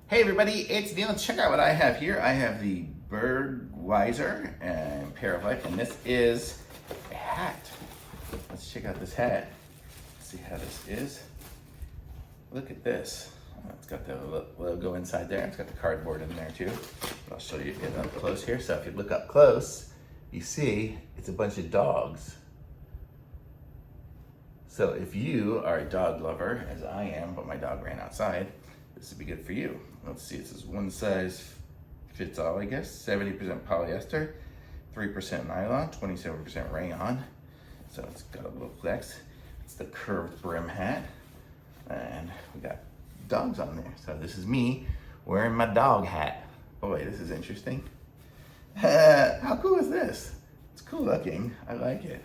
Hey everybody, it's Neil. Check out what I have here. I have the BERGWEISER and Pair of Life, and this is a hat. Let's check out this hat. See how this is. Look at this. It's got the logo inside there. It's got the cardboard in there too. But I'll show you it up close here. So if you look up close, you see it's a bunch of dogs. So if you are a dog lover, as I am, but my dog ran outside, this would be good for you. Let's see, it says one size fits all, I guess. 70% polyester, 3% nylon, 27% rayon. So it's got a little flex. It's the curved brim hat. And we got dogs on there. So this is me wearing my dog hat. Boy, this is interesting. How cool is this? It's cool looking, I like it.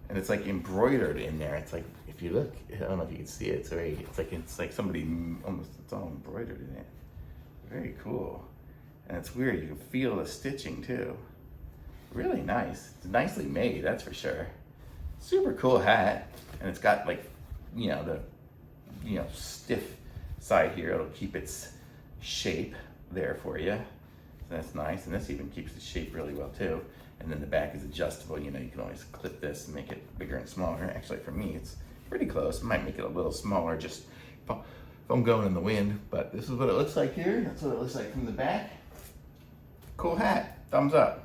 And it's like embroidered in there. It's like, if you look, I don't know if you can see it. It's like somebody almost, it's all embroidered in it. Very cool. And it's weird, you can feel the stitching too. Really nice. It's nicely made, that's for sure. Super cool hat. And it's got like, the stiff side here. It'll keep its shape there for you. So that's nice. And this even keeps the shape really well too. And then the back is adjustable. You can always clip this and make it bigger and smaller. Actually, for me, it's pretty close. I might make it a little smaller just if I'm going in the wind. But this is what it looks like here. That's what it looks like from the back. Cool hat. Thumbs up.